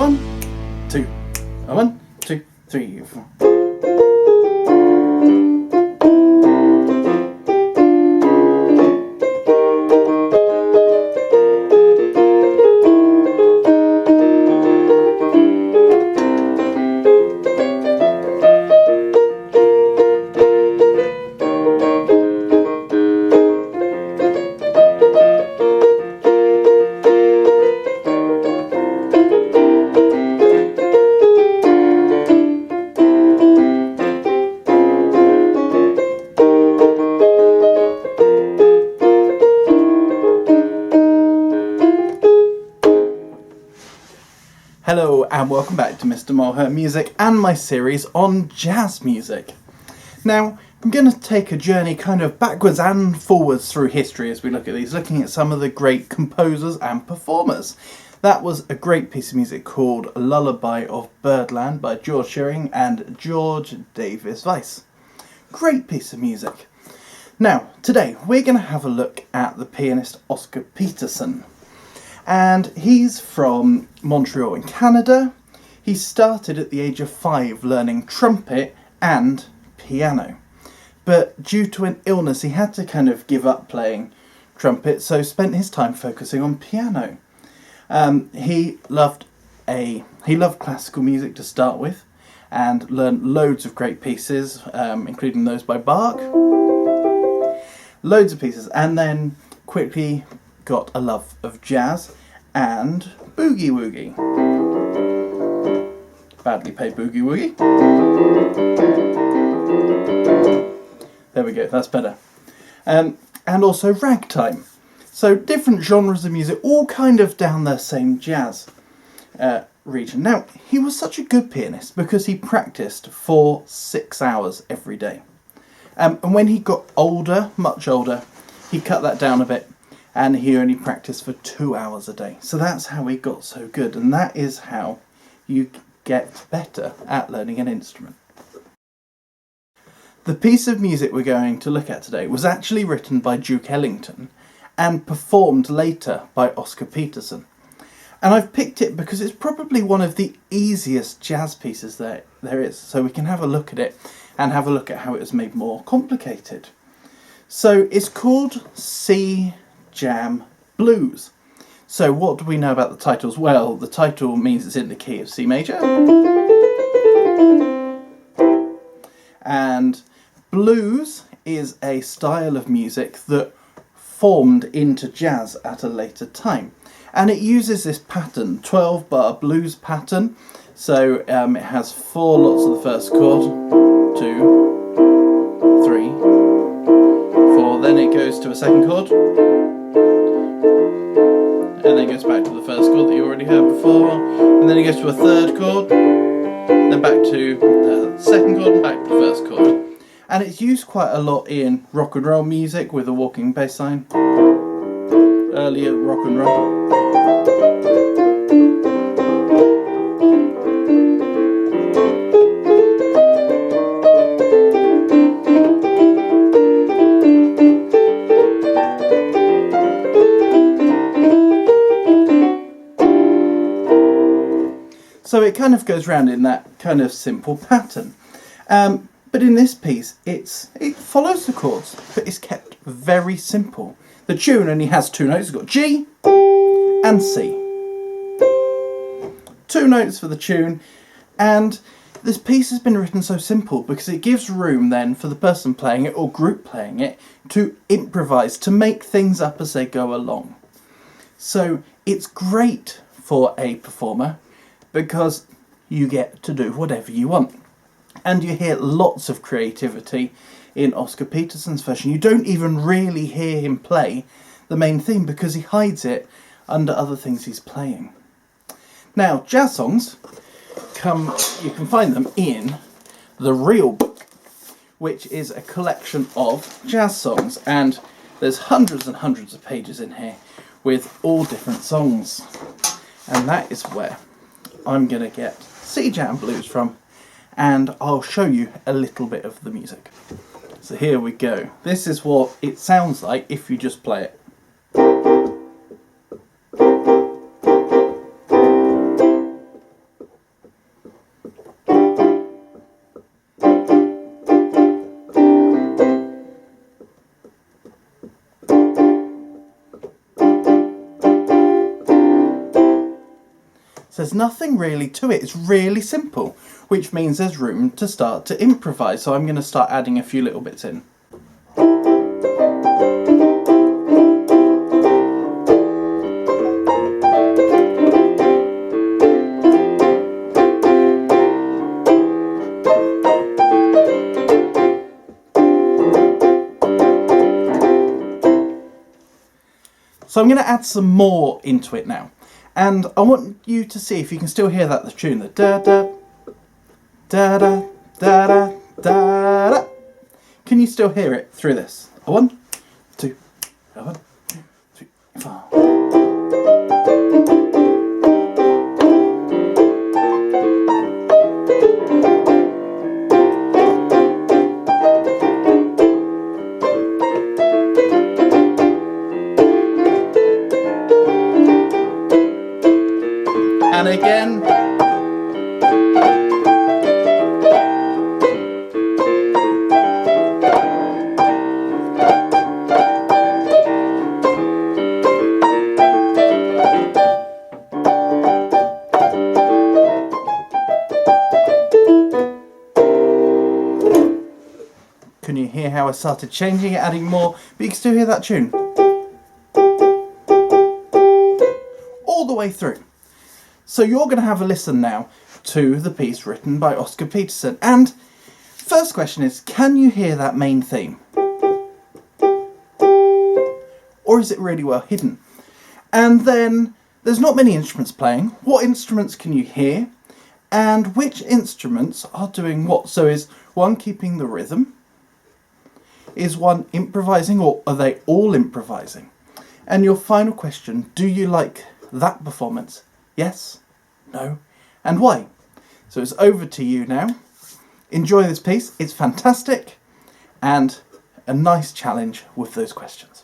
1, 2, 1, 2, 3, 4. Hello and welcome back to Mr. Mulher Music and my series on jazz music. Now, I'm going to take a journey kind of backwards and forwards through history as we look at these, looking at some of the great composers and performers. That was a great piece of music called Lullaby of Birdland by George Shearing and George Davis Weiss. Great piece of music. Now, today we're going to have a look at the pianist Oscar Peterson. And he's from Montreal in Canada. He started at the age of 5 learning trumpet and piano. But due to an illness he had to kind of give up playing trumpet, so spent his time focusing on piano. He loved classical music to start with and learned loads of great pieces, including those by Bach. Loads of pieces, and then quickly got a love of jazz and boogie woogie. Badly paid boogie woogie. There we go, that's better. And also ragtime. So different genres of music, all kind of down the same jazz region. Now, he was such a good pianist because he practiced for 6 hours every day. And when he got older, much older, he cut that down a bit. And he only practiced for 2 hours a day. So that's how he got so good, and that is how you get better at learning an instrument. The piece of music we're going to look at today was actually written by Duke Ellington and performed later by Oscar Peterson. And I've picked it because it's probably one of the easiest jazz pieces there is, so we can have a look at it and have a look at how it was made more complicated. So it's called C Jam Blues. So what do we know about the titles? Well, the title means it's in the key of C major. And blues is a style of music that formed into jazz at a later time. And it uses this pattern, 12-bar blues pattern. So it has 4 lots of the first chord, 2, 3, 4, then it goes to a second chord. And then goes back to the first chord that you already heard before, and then it goes to a third chord, then back to the second chord, and back to the first chord. And it's used quite a lot in rock and roll music with a walking bass line, earlier rock and roll. So it kind of goes round in that kind of simple pattern. But in this piece, it follows the chords, but it's kept very simple. The tune only has 2 notes. It's got G and C. 2 notes for the tune, and this piece has been written so simple because it gives room then for the person playing it or group playing it to improvise, to make things up as they go along. So it's great for a performer, because you get to do whatever you want. And you hear lots of creativity in Oscar Peterson's version. You don't even really hear him play the main theme because he hides it under other things he's playing. Now, jazz songs, you can find them in the Real Book, which is a collection of jazz songs. And there's hundreds and hundreds of pages in here with all different songs. And that is where I'm going to get C Jam Blues from, and I'll show you a little bit of the music. So here we go. This is what it sounds like if you just play it. So there's nothing really to it. It's really simple, which means there's room to start to improvise. So I'm going to start adding a few little bits in. So I'm going to add some more into it now. And I want you to see if you can still hear that, the tune, the da-da, da-da, da-da, da-da. Can you still hear it through this? A 1, 2, a 1, 2, 3, 4. And again. Can you hear how I started changing it, adding more? But you can still hear that tune all the way through. So you're going to have a listen now to the piece written by Oscar Peterson. And first question is, can you hear that main theme? Or is it really well hidden? And then there's not many instruments playing. What instruments can you hear? And which instruments are doing what? So is one keeping the rhythm? Is one improvising, or are they all improvising? And your final question, do you like that performance? Yes? No? And why? So it's over to you now. Enjoy this piece. It's fantastic and a nice challenge with those questions.